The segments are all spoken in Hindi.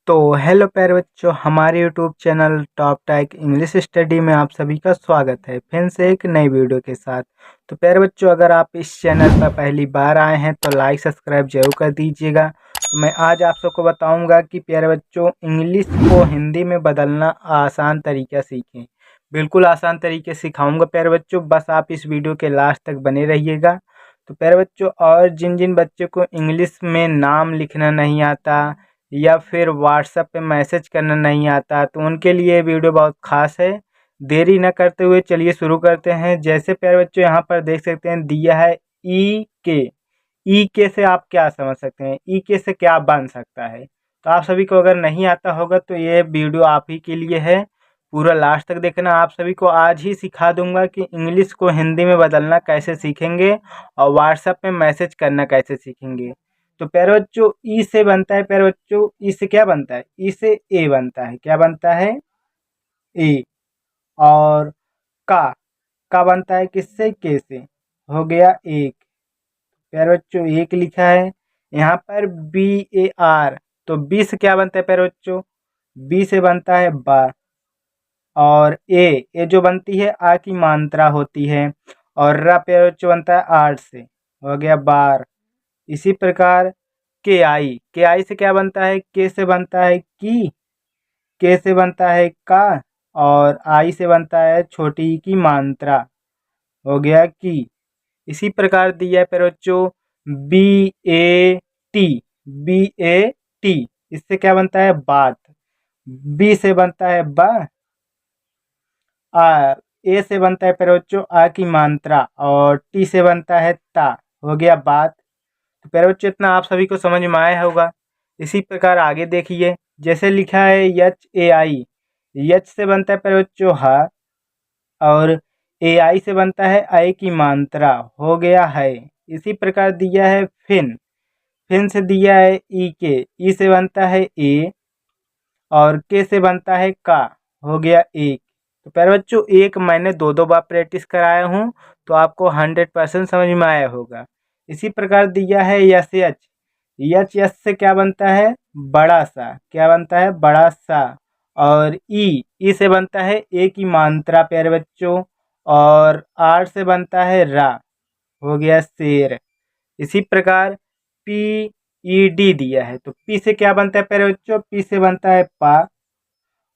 तो हेलो प्यारे बच्चों, हमारे YouTube channel Top Tech English Study में आप सभी का स्वागत है फिर से एक नई वीडियो के साथ। तो प्यारे बच्चों, अगर आप इस चैनल पर पहली बार आए हैं तो लाइक सब्सक्राइब जरूर कर दीजिएगा। तो मैं आज आप सबको बताऊंगा कि प्यारे बच्चों, इंग्लिश को हिंदी में बदलना आसान तरीका सीखें। बिल्कुल आसान तरीके सिखाऊंगा प्यारे बच्चों, बस आप इस वीडियो के लास्ट तक बने रहिएगा। तो प्यारे बच्चों, और जिन जिन बच्चों को इंग्लिश में नाम लिखना नहीं आता या फिर व्हाट्सएप पे मैसेज करना नहीं आता, तो उनके लिए ये वीडियो बहुत खास है। देरी न करते हुए चलिए शुरू करते हैं। जैसे प्यारे बच्चों, यहाँ पर देख सकते हैं दिया है ई के से आप क्या समझ सकते हैं, ई के से क्या बन सकता है। तो आप सभी को अगर नहीं आता होगा तो ये वीडियो आप ही के लिए है, पूरा लास्ट तक देखना। आप सभी को आज ही सिखा दूंगा कि इंग्लिश को हिंदी में बदलना कैसे सीखेंगे और व्हाट्सएप में मैसेज करना कैसे सीखेंगे। तो प्यारे बच्चों, ई से बनता है, प्यारे बच्चों ई से क्या बनता है, ई से ए बनता है। क्या बनता है? ए। और का बनता है किससे? के से। हो गया एक। प्यारे बच्चों, एक लिखा है यहाँ पर BAR। तो बी से क्या बनता है प्यारे बच्चों? बी से बनता है बा। और ए जो बनती है आ की मात्रा होती है। और रा प्यारे बच्चों बनता है आर से। हो गया बार। इसी प्रकार के आई से क्या बनता है? के से बनता है की। के से बनता है का। और आई से बनता है छोटी ई की मात्रा। हो गया की। इसी प्रकार दिया है प्यारे बच्चों BAT। BAT इससे क्या बनता है? बात। बी से बनता है बा। आ ए से बनता है प्यारे बच्चों आ की मात्रा। और टी से बनता है ता। हो गया बात। तो प्यारे बच्चों, इतना आप सभी को समझ में आया होगा। इसी प्रकार आगे देखिए, जैसे लिखा है HAI। यच से बनता है प्यारे बच्चों हा। और AI से बनता है आई की मात्रा। हो गया है। इसी प्रकार दिया है फिन से दिया है ई के। ई से बनता है ए। और के से बनता है का। हो गया एक। तो प्यारे बच्चों, एक मैंने दो बार प्रैक्टिस कराया हूँ, तो आपको 100% समझ में आया होगा। इसी प्रकार दिया है यस यच। यच से क्या बनता है? बड़ा सा। क्या बनता है? बड़ा सा। और ई से बनता है ए की मात्रा प्यारे बच्चों। और आर से बनता है रा। हो गया शेर। इसी प्रकार PED दिया है, तो पी से क्या बनता है प्यारे बच्चों? पी से बनता है पा।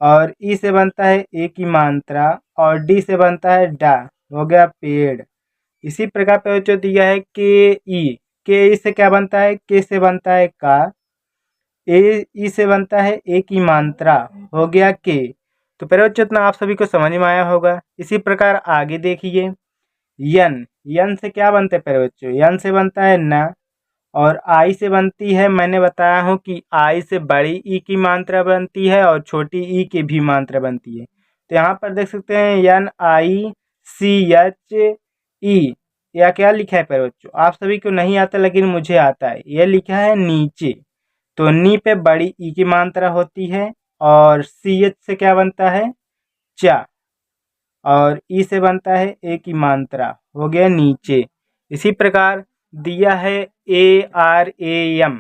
और ई से बनता है ए की मात्रा। और डी से बनता है डा। हो गया पेड़। इसी प्रकार पे जो दिया है के ई से क्या बनता है? के से बनता है का। ई से बनता है ए की मात्रा। हो गया के। तो प्यारे बच्चों, इतना आप सभी को समझ में आया होगा। इसी प्रकार आगे देखिए, यन से क्या बनता है प्यारे बच्चों? यन से बनता है ना। और आई से बनती है, मैंने बताया हूँ कि आई से बड़ी ई की मात्रा बनती है और छोटी ई की भी मात्रा बनती है। तो यहाँ पर देख सकते हैं NICHE। या क्या लिखा है प्यारे बच्चों? आप सभी को नहीं आता लेकिन मुझे आता है। यह लिखा है नीचे। तो नी पे बड़ी ई की मात्रा होती है। और CH से क्या बनता है? चा। और ई से बनता है ए की मात्रा। हो गया नीचे। इसी प्रकार दिया है ARAM।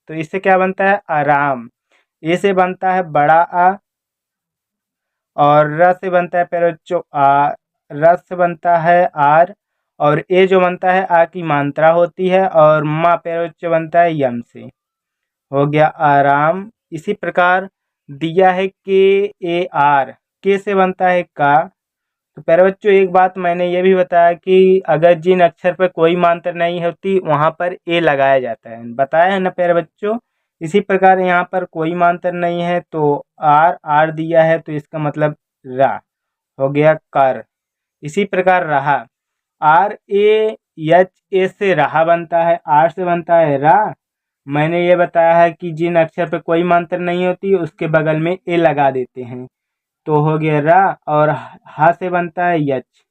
तो इससे क्या बनता है? आराम। ए से बनता है बड़ा आ। और र से बनता है प्यारे बच्चों आ। र से बनता है आर। और ए जो बनता है आ की मात्रा होती है। और मा प्यारे बच्चों बनता है यम से। हो गया आराम। इसी प्रकार दिया है KAR। के से बनता है का। तो प्यारे बच्चों, एक बात मैंने ये भी बताया कि अगर जिन अक्षर पर कोई मात्रा नहीं होती वहाँ पर ए लगाया जाता है, बताया है ना प्यारे बच्चों। इसी प्रकार यहाँ पर कोई मात्रा नहीं है तो आर दिया है, तो इसका मतलब रा। हो गया कर। इसी प्रकार रहा। RAHA से रहा बनता है। आर से बनता है रा। मैंने ये बताया है कि जिन अक्षर पर कोई मात्रा नहीं होती उसके बगल में ए लगा देते हैं। तो हो गया रा। और हा से बनता है यच।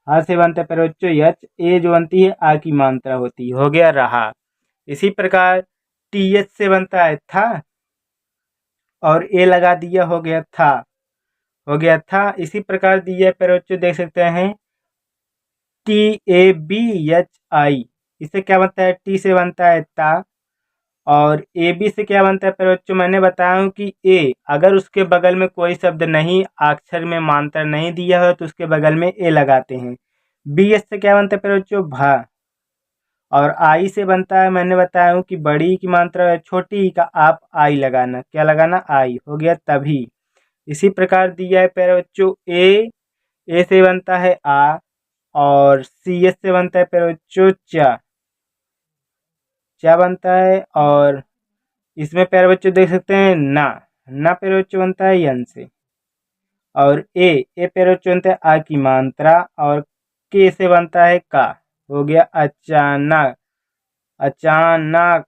हा से बनता है प्यारे बच्चों यच। ए जो बनती है आ की मात्रा होती है। हो गया रहा। इसी प्रकार TH से बनता है था। और ए लगा दिया। हो गया था। हो गया था। इसी प्रकार दिया प्यारे बच्चों, देख सकते हैं TABHI। इससे क्या बनता है? टी से बनता है ता। और ए बी से क्या बनता है प्यारे बच्चों, मैंने बताया हूँ कि ए अगर उसके बगल में कोई शब्द नहीं, अक्षर में मात्रा नहीं दिया हो तो उसके बगल में ए लगाते हैं। बी एस से क्या बनता है प्यारे बच्चों, भा। और आई से बनता है, मैंने बताया हूँ कि बड़ी की मात्रा है, छोटी ई का आप आई लगाना, क्या लगाना, आई, हो गया तभी। इसी प्रकार दिया है प्यारे बच्चों ए से बनता है आ, और सी एस से बनता है प्यारे बच्चों चा, चा बनता है। और इसमें प्यारे बच्चों देख सकते हैं ना प्यारे बच्चों बनता है यन से। और ए प्यारे बच्चों बनता है आ की मात्रा, और के से बनता है का, हो गया अचानक, अचानक,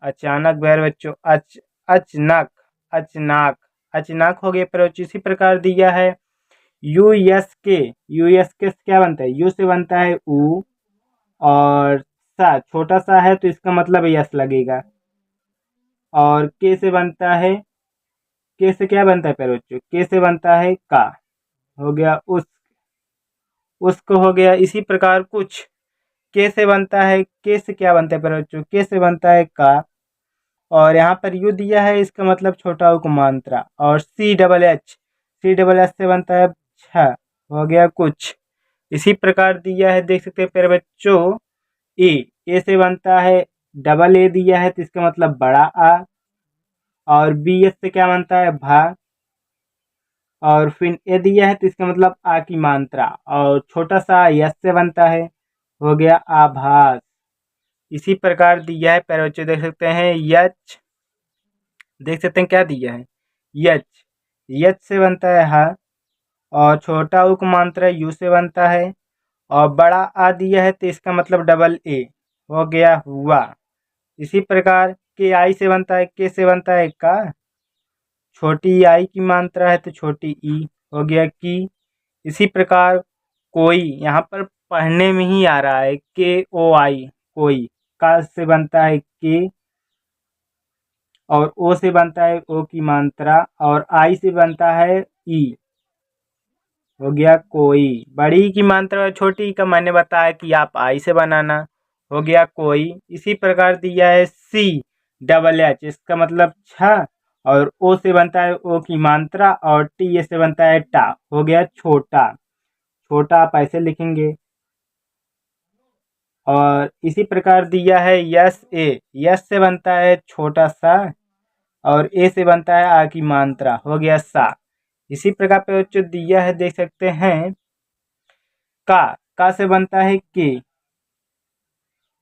अचानक प्यारे बच्चों अचनक, अचनाक, अचनाक हो गया प्यारे बच्चों। इसी प्रकार दिया है यू यस के, यू यस के से क्या बनता है, यू से बनता है ऊ, और सा छोटा सा है तो इसका मतलब यस लगेगा। और के से बनता है, के से क्या बनता है प्यारे बच्चों, के से बनता है का, हो गया उसको हो गया। इसी प्रकार कुछ के से बनता है, के से क्या बनता है प्यारे बच्चों, के से बनता है का, और यहाँ पर यू दिया है इसका मतलब छोटा उक मात्रा। और C double H, C double H से बनता है छ, हो गया कुछ। इसी प्रकार दिया है, देख सकते हैं प्यारे बच्चों ए से बनता है डबल ए दिया है तो इसका मतलब बड़ा आ। और बी एस से क्या बनता है भा, और फिर ए दिया है तो इसका मतलब आ की मात्रा, और छोटा सा यस से बनता है, हो गया आभास। इसी प्रकार दिया है प्यारे बच्चों, देख सकते हैं यच, देख सकते हैं क्या दिया है यच, यच से बनता है हा, और छोटा उक मात्रा यू से बनता है, और बड़ा आ दिया है तो इसका मतलब डबल ए, हो गया हुआ। इसी प्रकार के आई से बनता है, के से बनता है का, छोटी आई की मात्रा है तो छोटी ई, हो गया की। इसी प्रकार कोई, यहाँ पर पढ़ने में ही आ रहा है के ओ आई, कोई, का से बनता है के, और ओ से बनता है ओ की मात्रा, और आई से बनता है ई, हो गया कोई। बड़ी की मात्रा और छोटी का मैंने बताया कि आप आई से बनाना, हो गया कोई। इसी प्रकार दिया है सी डबल एच, इसका मतलब छ, और ओ से बनता है ओ की मात्रा, और टी ए से बनता है टा, हो गया छोटा, छोटा आप ऐसे लिखेंगे। और इसी प्रकार दिया है यस ए, यस से बनता है छोटा सा, और ए से बनता है आ की मात्रा, हो गया सा। इसी प्रकार पे जो दिया है देख सकते हैं का से बनता है के,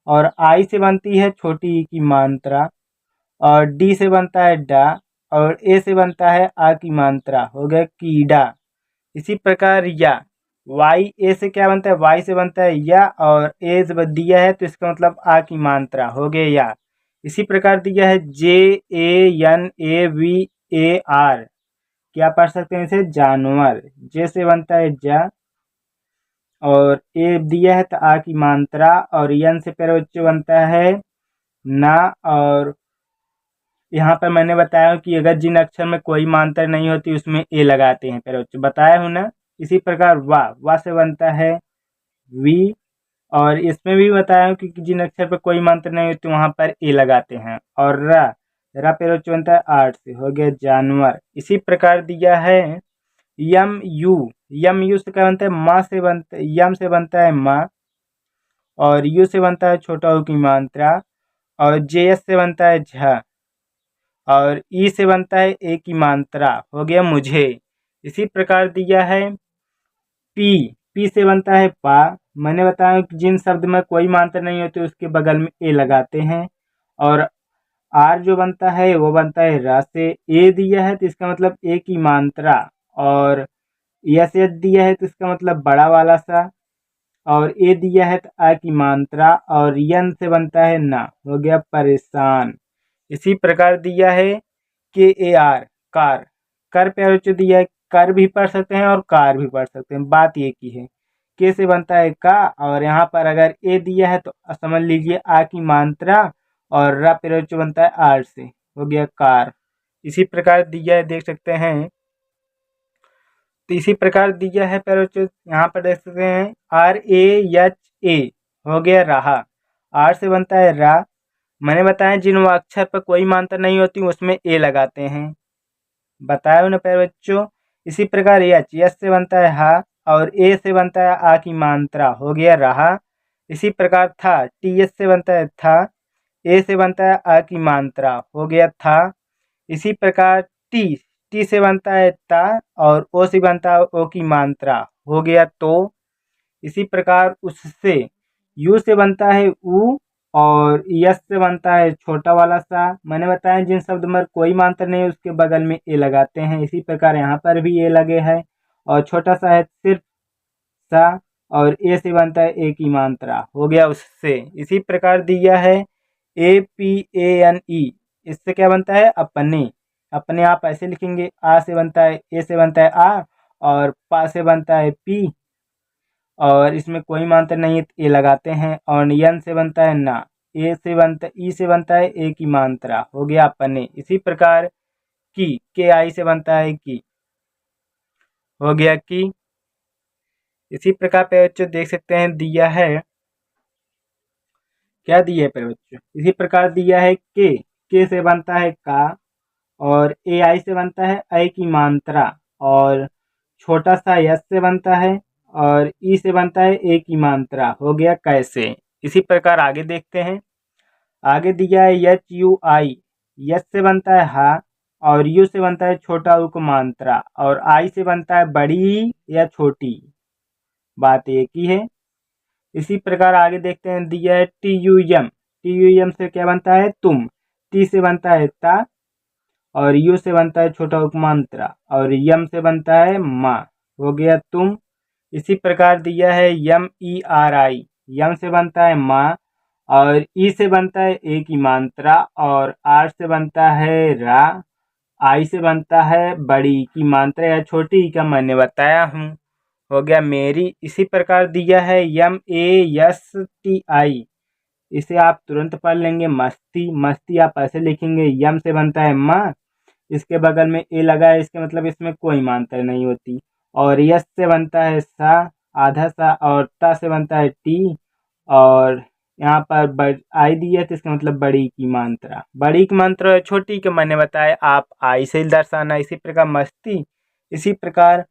और आई से बनती है छोटी ई की मात्रा, और डी से बनता है डा, और ए से बनता है आ की मात्रा, हो गया कीड़ा। इसी प्रकार या वाई, ए से क्या बनता है, वाई से बनता है या, और ए से दिया है तो इसका मतलब आ की मात्रा, हो गया या। इसी प्रकार दिया है J A N A V A R, क्या पढ़ सकते हैं इसे, जानवर, जे से बनता है जा, और ए दिया है तो आ की मात्रा, और यन से प्यारे बच्चों बनता है ना। और यहाँ पर मैंने बताया कि अगर जिन अक्षर में कोई मात्रा नहीं होती उसमें ए लगाते हैं प्यारे बच्चों, बताया हूँ ना। इसी प्रकार वा से बनता है वी, और इसमें भी बताया हूँ कि जिन अक्षर पर कोई मात्रा नहीं होती वहाँ पर ए लगाते हैं। और रा प्यारे बच्चों बनता है आठ से, हो गया जानवर। इसी प्रकार दिया है यम यू से क्या बनता है, माँ से बनता है, यम से बनता है माँ, और यू से बनता है छोटा ऊ की मात्रा, और जे एस से बनता है झ, और ई से बनता है ए की मात्रा, हो गया मुझे। इसी प्रकार दिया है पी से बनता है पा, मैंने बताया कि जिन शब्द में कोई मात्रा नहीं होती उसके बगल में ए लगाते हैं। और आर जो बनता है वो बनता है रा से, ए दिया है तो इसका मतलब ए की मात्रा, और यस यस दिया है तो इसका मतलब बड़ा वाला सा, और ए दिया है तो आ की मात्रा, और यन से बनता है ना, हो गया परेशान। इसी प्रकार दिया है के ए आर, कार, कर पे जो दिया है, कर भी पढ़ सकते हैं और कार भी पढ़ सकते हैं, बात ये की है। के से बनता है का, और यहाँ पर अगर ए दिया है तो समझ लीजिए आ की मात्रा, और रा पे जो बनता है आर से, हो गया कार। इसी प्रकार दिया है देख सकते हैं। तो इसी प्रकार दिया है पैरोचो, यहाँ पर देख सकते हैं आर ए एच ए, हो गया रहा, आर से बनता है रा, मैंने बताया जिन अक्षर पर कोई मात्रा नहीं होती उसमें ए लगाते हैं, बताया उन्हें प्यारे बच्चों। इसी प्रकार यच, यच से बनता है हा और ए से बनता है आ की मात्रा, हो गया रहा। इसी प्रकार था, टी एच से बनता है था, ए से बनता है आ की मात्रा, हो गया था। इसी प्रकार टी, टी से बनता है ता और ओ से बनता है ओ की मात्रा, हो गया तो। इसी प्रकार उससे, यू से बनता है ऊ और यस से बनता है छोटा वाला सा। मैंने बताया जिन शब्द में कोई मात्रा नहीं उसके बगल में ए लगाते हैं। इसी प्रकार यहाँ पर भी ए लगे हैं और छोटा सा है सिर्फ सा और ए से बनता है ए की मात्रा, हो गया उससे। इसी प्रकार दिया है A P A N E, इससे क्या बनता है अपने, अपने आप ऐसे लिखेंगे, आ से बनता है, ए से बनता है आ और पा से बनता है पी और इसमें कोई मात्रा नहीं है तो ए लगाते हैं। और यन से बनता है ना, ए से बनता, ई से बनता है ए की मात्रा, हो गया अपने। इसी प्रकार की, के आई से बनता है की, हो गया की। इसी प्रकार पे बच्चों देख सकते हैं दिया है, क्या दिया है पे बच्चों, इसी प्रकार दिया है के से बनता है का और ए आई से बनता है ऐ की मात्रा और छोटा सा यस से बनता है और ई से बनता है ए की मात्रा, हो गया कैसे। इसी प्रकार आगे देखते हैं। आगे दिया है एच यू आई, यस से बनता है हा और यू से बनता है छोटा उ को मात्रा और आई से बनता है बड़ी या छोटी, बात एक ही है। इसी प्रकार आगे देखते हैं दिया है T U M, T U M से क्या बनता है तुम, टी से बनता है ता और यू से बनता है छोटा उपमांत्रा और यम से बनता है माँ, हो गया तुम। इसी प्रकार दिया है यम ई आर आई, यम से बनता है माँ और ई से बनता है ए की मात्रा और आर से बनता है रा, आई से बनता है बड़ी की मात्रा या छोटी का मैंने बताया हूँ, हो गया मेरी। इसी प्रकार दिया है यम ए एस टी आई, इसे आप तुरंत पढ़ लेंगे मस्ती, मस्ती आप ऐसे लिखेंगे, यम से बनता है माँ, इसके बगल में ए लगा है, इसके मतलब इसमें कोई मात्रा नहीं होती। और यस से बनता है सा, आधा सा और ता से बनता है टी और यहाँ पर आई दी है तो इसका मतलब बड़ी की मात्रा, बड़ी की मात्रा है छोटी के मैंने बताया आप आई से दर्शाना। इसी प्रकार मस्ती, इसी प्रकार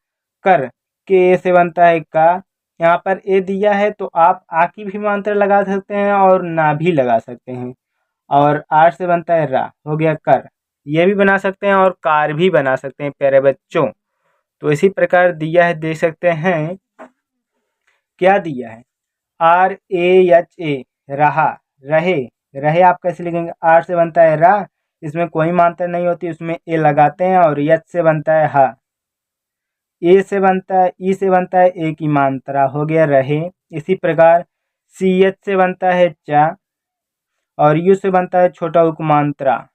कर, के से बनता है का, यहाँ पर ए दिया है तो आप आ की भी मात्रा लगा सकते हैं और ना भी लगा सकते हैं। और आर से बनता है रा, हो गया कर, ये भी बना सकते हैं और कार भी बना सकते हैं प्यारे बच्चों। तो इसी प्रकार दिया है, देख सकते हैं क्या दिया है, आर ए एच ए, रहा, रहे, रहे आप कैसे लिखेंगे, आर से बनता है रा, इसमें कोई मात्रा नहीं होती उसमें ए लगाते हैं और एच से बनता है हा, ए से बनता है, ई से बनता है ए की मात्रा, हो गया रहे। इसी प्रकार सी एच से बनता है चा और यू से बनता है छोटा उपमात्रा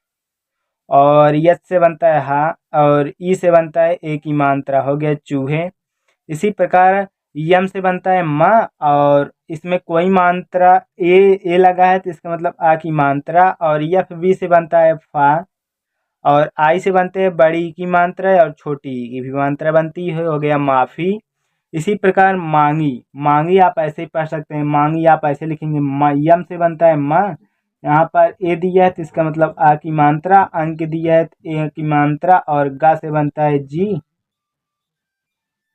और यच से बनता है हा और ई से बनता है ए की मात्रा, हो गया चूहे। इसी प्रकार यम से बनता है माँ और इसमें कोई मात्रा ए लगा है तो इसका मतलब आ की मात्रा और यफ बी से बनता है फा और आई से बनते हैं बड़ी की मात्रा और छोटी की भी मात्रा बनती है, हो गया माफ़ी। इसी प्रकार मांगी, मांगी आप ऐसे ही पढ़ सकते हैं, मांगी आप ऐसे लिखेंगे, यम से बनता है माँ, यहाँ पर ए दिया है तो इसका मतलब आ की मात्रा, अंक दिया है तो ए की मात्रा और गा से बनता है जी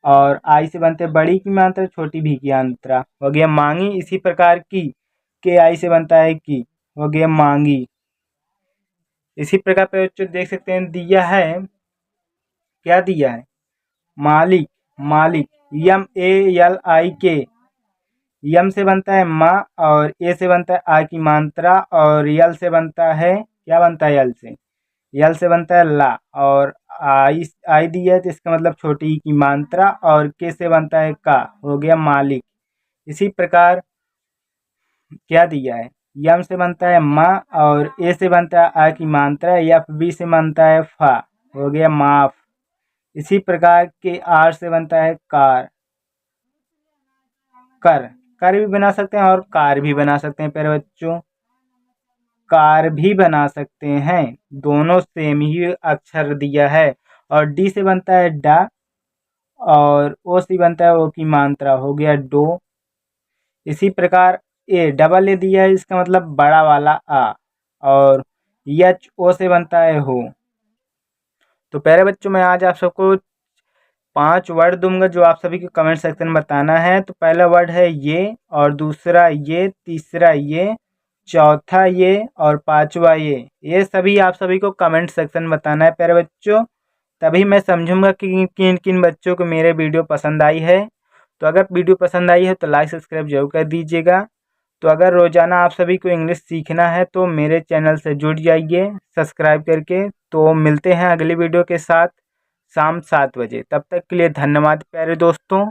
और आई से बनते हैं बड़ी की मात्रा छोटी भी की मात्रा, हो गया मांगी। इसी प्रकार की, के आई से बनता है की, हो गया मांगी। इसी प्रकार पे बच्चों देख सकते हैं दिया है, क्या दिया है, मालिक, मालिक, यम ए एल आई के, यम से बनता है माँ और ए से बनता है आ की मात्रा और यल से बनता है, क्या बनता है यल से, यल से बनता है ला और आई, आई दिया है तो इसका मतलब छोटी की मात्रा और के से बनता है का, हो गया मालिक। इसी प्रकार क्या दिया है, यम से बनता है माँ और ए से बनता है आ की मात्रा, एफ बी से बनता है फा, हो गया माफ। इसी प्रकार के आर से बनता है कार, कर, कर भी बना सकते हैं और कार भी बना सकते हैं प्यारे बच्चों, कार भी बना सकते हैं, दोनों सेम ही अक्षर दिया है। और डी से बनता है डा और ओ से बनता है ओ की मात्रा, हो गया डो। इसी प्रकार ए डबल ए दिया है इसका मतलब बड़ा वाला आ, और HO से बनता है हो। तो प्यारे बच्चों, मैं आज आप सबको 5 वर्ड दूंगा जो आप सभी को कमेंट सेक्शन में बताना है। तो पहला वर्ड है ये, और दूसरा ये, तीसरा ये, चौथा ये और पांचवा ये सभी आप सभी को कमेंट सेक्शन में बताना है प्यारे बच्चों। तभी मैं समझूंगा कि किन किन बच्चों को मेरे वीडियो पसंद आई है। तो अगर वीडियो पसंद आई है तो लाइक सब्सक्राइब जरूर कर दीजिएगा। तो अगर रोज़ाना आप सभी को इंग्लिश सीखना है तो मेरे चैनल से जुड़ जाइए सब्सक्राइब करके। तो मिलते हैं अगली वीडियो के साथ शाम 7 बजे। तब तक के लिए धन्यवाद प्यारे दोस्तों।